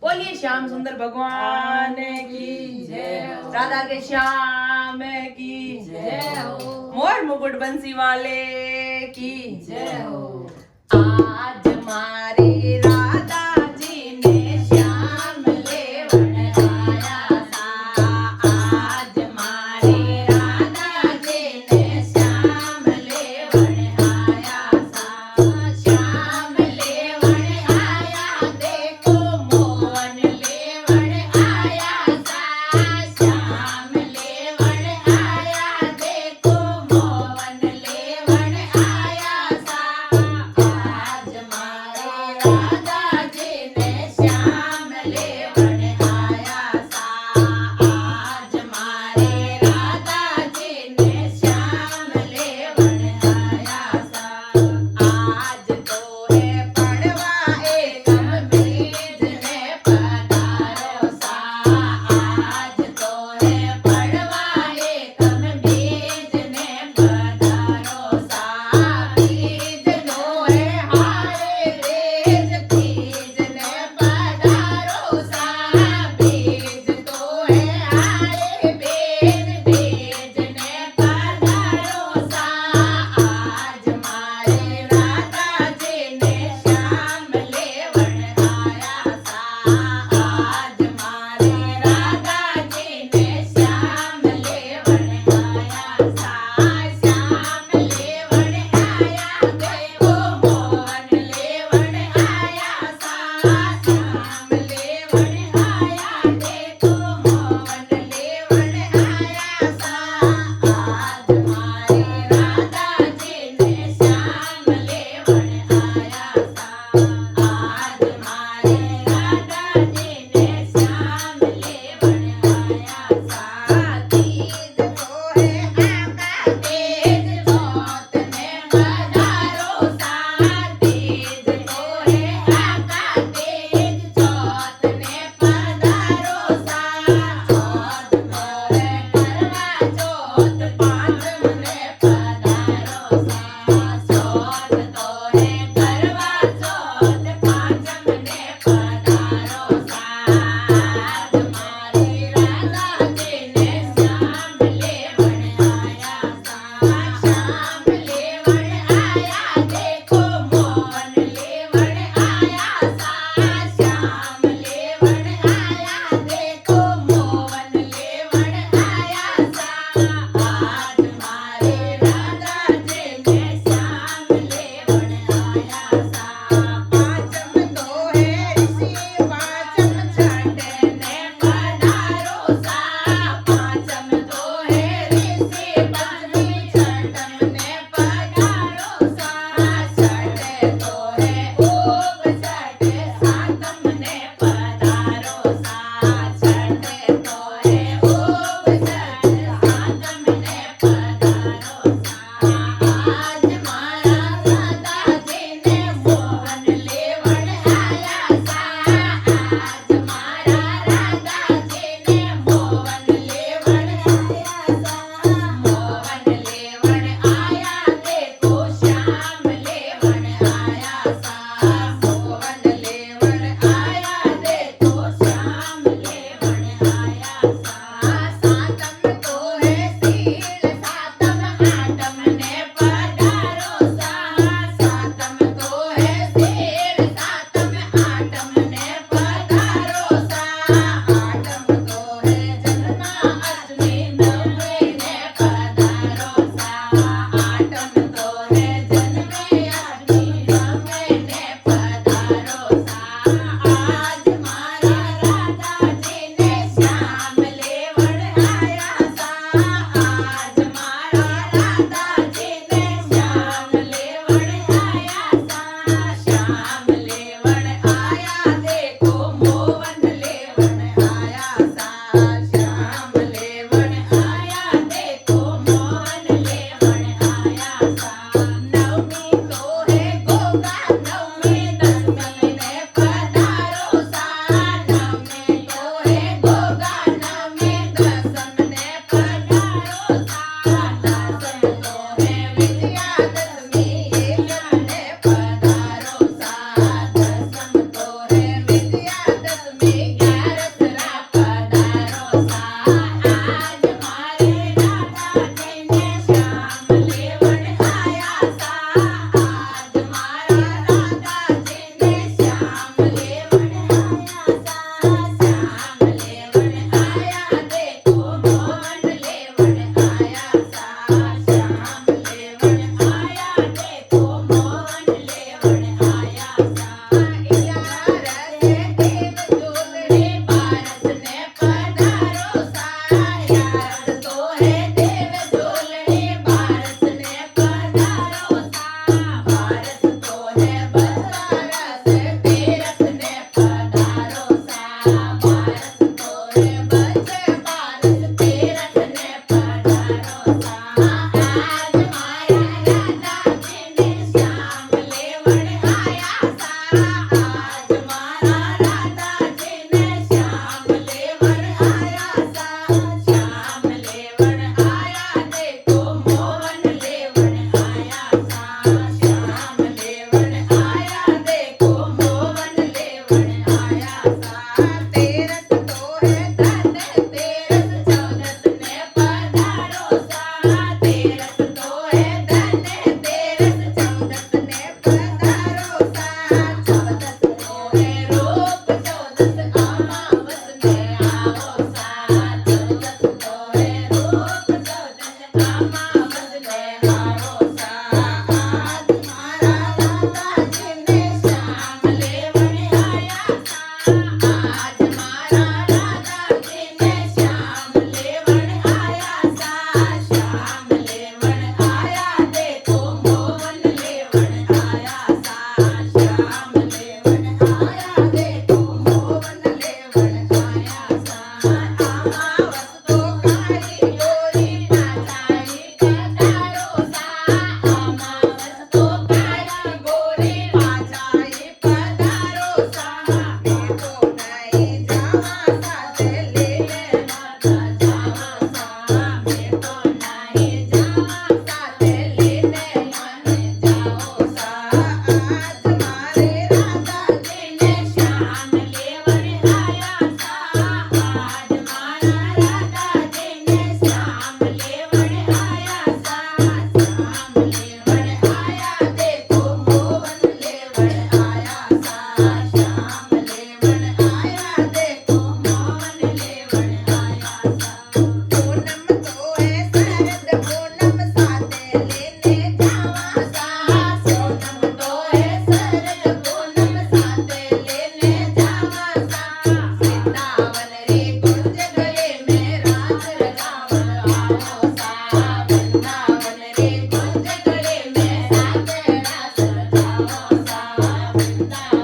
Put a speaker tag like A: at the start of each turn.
A: बोलिए श्याम सुंदर भगवान की जय। राधा के श्याम की जय हो। मोर मुकुट बंसी वाले की जय हो। आज मारे राधा जी ने श्याम लेवण आया सा। आज मारे राधा जी ने श्याम लेवण आया सा। श्याम लेवण आया देखो मोहन लेवण आया सा। श्याम लेवण आया देखो मोहन लेवण आया सा। आज मारे राधा जी ने श्याम लेवण आया सा। आज मारे राधा जी ने श्याम लेवण आया सा। आज तो है पड़वा एकम बीज ने पधारो सा। आज तो है पड़वा एकम बीज ने पधारो सा। बीज नो है हारे बीज तीज ने पधारो सा। बीज तो है हारे बीज बीज ने पधारो सा। आज मारे राधा जी ने श्याम लेवण आया सा। आज मारे राधा जी ने श्याम लेवण आया सा। श्याम लेवण आया देखो मोहन लेवण आया सा। श्याम लेवण आया देखो मोहन लेवण आया सा। आज मारे राधा जी ने श्याम लेवण आया सा। आज मारे राधा जी ने श्याम लेवण आया सा। तीज तो है आका तेज चौथ ने पधारो सा। तीज तो है आका तेज चौथ ने पधारो सा। चौथ तो है करवा चौथ पांचम ने पधारो सा। चौथ तो है करवा चौथ पांचम ने पधारो सा। आज मारे राधा जी ने श्याम लेवण आया सा। श्याम लेवण आया देखो मोहन लेवण आया सा। श्याम लेवण आया देखो मोहन लेवण आया सा। आज मारे राधा जी ने श्याम लेवण आया सा। पांचम तो है ऋषि पांचम छठ ने पधारो सा। पांचम तो है ऋषि पंचमी छठम ने पधारो सा। छठ तो है ओम छठ सातम ने पधारो सा। छठ तो है ओम छठ सातम ने पधारो सा। आज मारा राधा जी ने मोहन लेवण आया सा। आज मारा राधा जी ने मोहन लेवण आया सा। मोहन लेवण आया देखो श्याम लेवण आया सा। मोहन लेवण आया देखो श्याम लेवण आया सा। सातम तो है सील सातम आठम ने पधारो सा। सातम तो है सील सातम आठम ने पधारो सा। आठम तो है जन्माष्टमी नवमी ने पधारो सा। आठम तो है जन्माष्टमी नवमी ने पधारो सा। आज मारा राधा जी ने श्याम लेवण आया सा। आज मारा राधा जी ने श्याम लेवण आया सा। श्याम लेवण आया देखो मोहन लेवण आया सा। श्याम लेवण आया देखो मोहन लेवण आया सा। नवमी तो है गोगा नवमी दशमी ने पधारो सा।
B: વૃંદાવન